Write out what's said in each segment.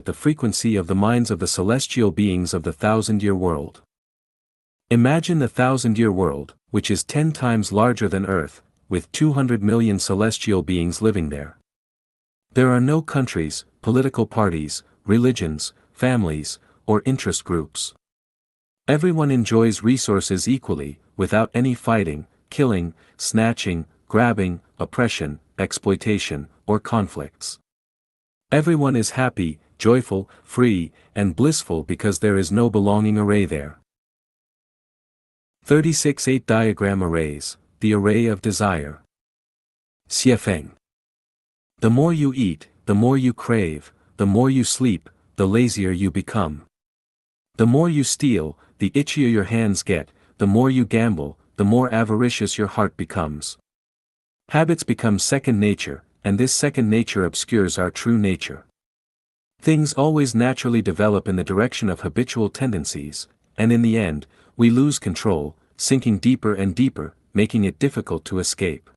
the frequency of the minds of the celestial beings of the thousand-year world. Imagine the thousand-year world, which is 10 times larger than Earth, with 200 million celestial beings living there. There are no countries, political parties, religions, families, or interest groups. Everyone enjoys resources equally, without any fighting, killing, snatching, grabbing, oppression, exploitation, or conflicts. Everyone is happy, joyful, free, and blissful because there is no belonging array there. 36 8-diagram arrays, the array of desire. Xiefeng. The more you eat, the more you crave, the more you sleep, the lazier you become. The more you steal, the itchier your hands get, the more you gamble, the more avaricious your heart becomes. Habits become second nature, and this second nature obscures our true nature. Things always naturally develop in the direction of habitual tendencies, and in the end, we lose control, sinking deeper and deeper, making it difficult to escape.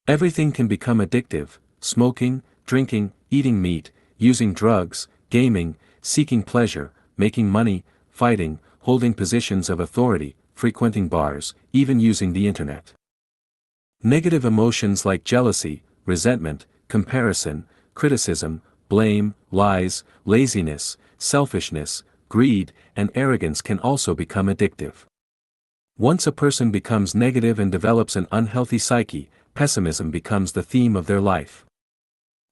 Everything can become addictive: smoking, drinking, eating meat, using drugs, gaming, seeking pleasure, making money, fighting, holding positions of authority, frequenting bars, even using the internet. Negative emotions like jealousy, resentment, comparison, criticism, blame, lies, laziness, selfishness, greed, and arrogance can also become addictive. Once a person becomes negative and develops an unhealthy psyche, pessimism becomes the theme of their life.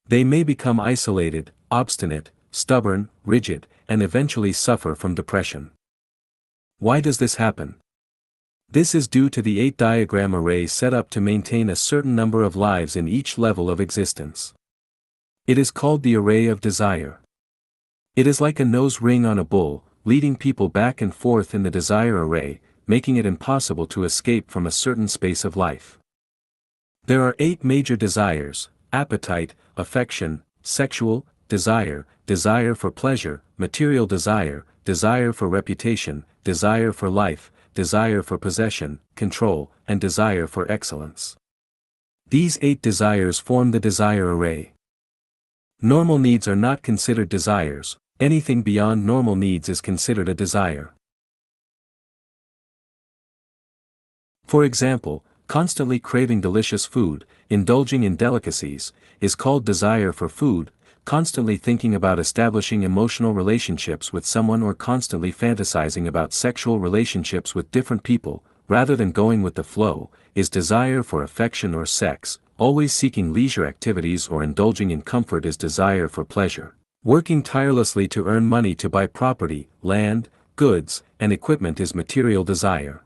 They may become isolated, obstinate, stubborn, rigid, and eventually suffer from depression. Why does this happen? This is due to the 8-diagram array set up to maintain a certain number of lives in each level of existence. It is called the array of desire. It is like a nose ring on a bull, leading people back and forth in the desire array, making it impossible to escape from a certain space of life. There are 8 major desires: appetite, affection, sexual, desire, desire for pleasure, material desire, desire for reputation, desire for life, desire for possession, control, and desire for excellence. These 8 desires form the desire array. Normal needs are not considered desires; anything beyond normal needs is considered a desire. For example, constantly craving delicious food, indulging in delicacies, is called desire for food. Constantly thinking about establishing emotional relationships with someone or constantly fantasizing about sexual relationships with different people, rather than going with the flow, is desire for affection or sex. Always seeking leisure activities or indulging in comfort is desire for pleasure. Working tirelessly to earn money to buy property, land, goods, and equipment is material desire.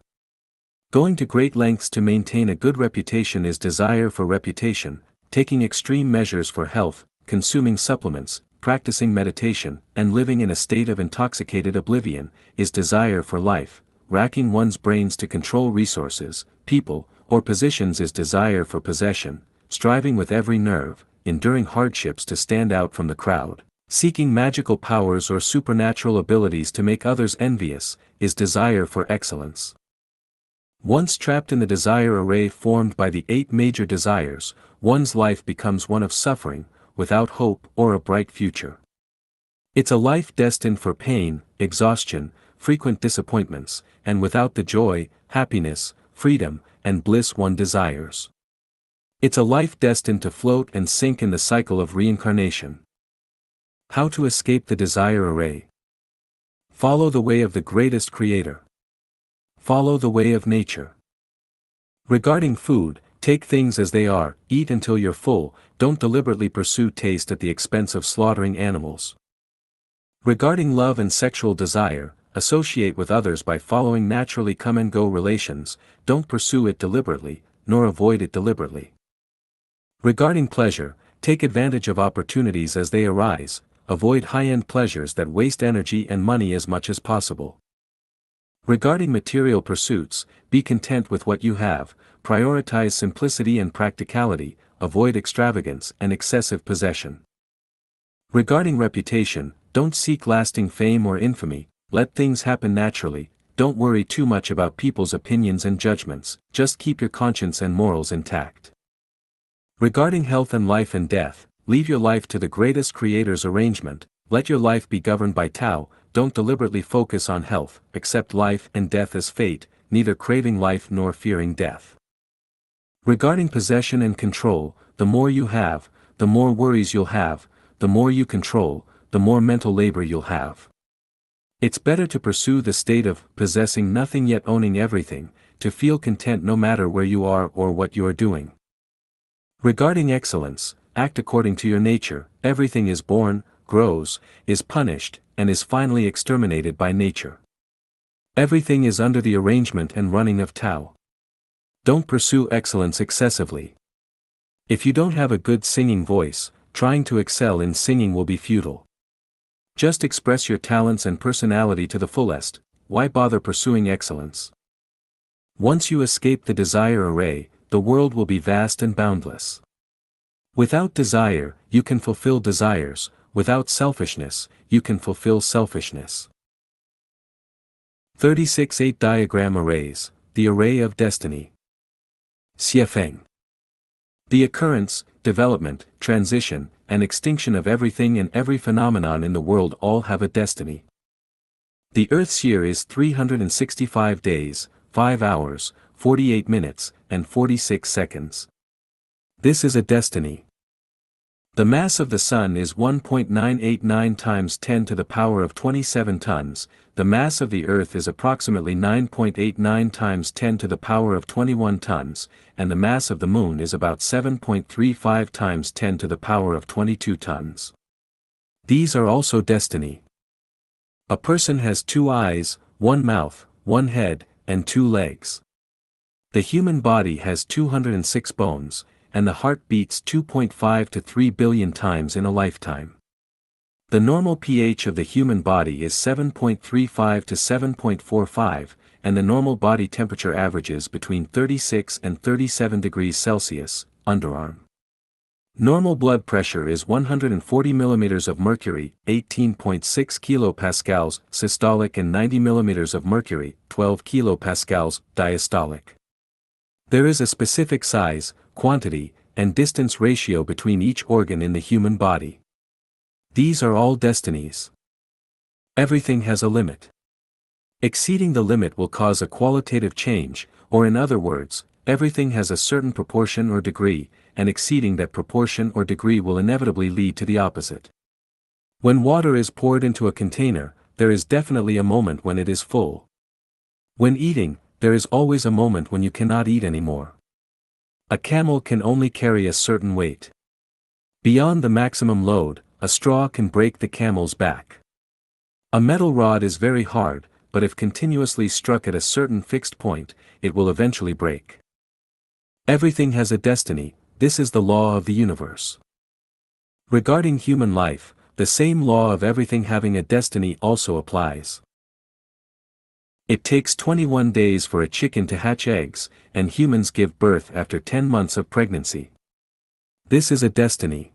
Going to great lengths to maintain a good reputation is desire for reputation. Taking extreme measures for health, consuming supplements, practicing meditation, and living in a state of intoxicated oblivion, is desire for life. Racking one's brains to control resources, people, or positions is desire for possession. Striving with every nerve, enduring hardships to stand out from the crowd, seeking magical powers or supernatural abilities to make others envious, is desire for excellence. Once trapped in the desire array formed by the 8 major desires, one's life becomes one of suffering, without hope or a bright future. It's a life destined for pain, exhaustion, frequent disappointments, and without the joy, happiness, freedom, and bliss one desires. It's a life destined to float and sink in the cycle of reincarnation. How to escape the desire array? Follow the way of the greatest creator. Follow the way of nature. Regarding food, take things as they are, eat until you're full, don't deliberately pursue taste at the expense of slaughtering animals. Regarding love and sexual desire, associate with others by following naturally come-and-go relations, don't pursue it deliberately, nor avoid it deliberately. Regarding pleasure, take advantage of opportunities as they arise, avoid high-end pleasures that waste energy and money as much as possible. Regarding material pursuits, be content with what you have, prioritize simplicity and practicality, avoid extravagance and excessive possession. Regarding reputation, don't seek lasting fame or infamy, let things happen naturally, don't worry too much about people's opinions and judgments, just keep your conscience and morals intact. Regarding health and life and death, leave your life to the greatest creator's arrangement, let your life be governed by Tao, don't deliberately focus on health, accept life and death as fate, neither craving life nor fearing death. Regarding possession and control, the more you have, the more worries you'll have, the more you control, the more mental labor you'll have. It's better to pursue the state of possessing nothing yet owning everything, to feel content no matter where you are or what you are doing. Regarding excellence, act according to your nature. Everything is born, grows, is punished, and is finally exterminated by nature. Everything is under the arrangement and running of Tao. Don't pursue excellence excessively. If you don't have a good singing voice, trying to excel in singing will be futile. Just express your talents and personality to the fullest. Why bother pursuing excellence? Once you escape the desire array, the world will be vast and boundless. Without desire, you can fulfill desires. Without selfishness, you can fulfill selfishness. 36-8 Diagram Arrays, the Array of Destiny. Xiefeng. The occurrence, development, transition, and extinction of everything and every phenomenon in the world all have a destiny. The Earth's year is 365 days, 5 hours, 48 minutes, and 46 seconds. This is a destiny. The mass of the Sun is 1.989 times 10 to the power of 27 tons, the mass of the Earth is approximately 9.89 times 10 to the power of 21 tons, and the mass of the Moon is about 7.35 times 10 to the power of 22 tons. These are also destiny. A person has 2 eyes, 1 mouth, 1 head, and 2 legs. The human body has 206 bones, and the heart beats 2.5 to 3 billion times in a lifetime. The normal pH of the human body is 7.35 to 7.45, and the normal body temperature averages between 36 and 37 degrees Celsius, underarm. Normal blood pressure is 140 mm of mercury, 18.6 kilopascals, systolic, and 90 mm of mercury, 12 kilopascals, diastolic. There is a specific size, quantity, and distance ratio between each organ in the human body. These are all destinies. Everything has a limit. Exceeding the limit will cause a qualitative change, or in other words, everything has a certain proportion or degree, and exceeding that proportion or degree will inevitably lead to the opposite. When water is poured into a container, there is definitely a moment when it is full. When eating, there is always a moment when you cannot eat anymore. A camel can only carry a certain weight. Beyond the maximum load, a straw can break the camel's back. A metal rod is very hard, but if continuously struck at a certain fixed point, it will eventually break. Everything has a destiny. This is the law of the universe. Regarding human life, the same law of everything having a destiny also applies. It takes 21 days for a chicken to hatch eggs, and humans give birth after 10 months of pregnancy. This is a destiny.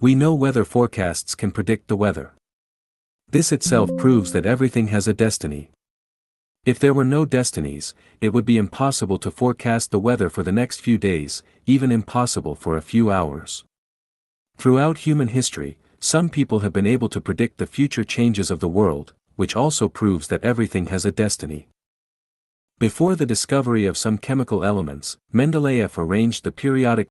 We know weather forecasts can predict the weather. This itself proves that everything has a destiny. If there were no destinies, it would be impossible to forecast the weather for the next few days, even impossible for a few hours. Throughout human history, some people have been able to predict the future changes of the world, which also proves that everything has a destiny. Before the discovery of some chemical elements, Mendeleev arranged the periodic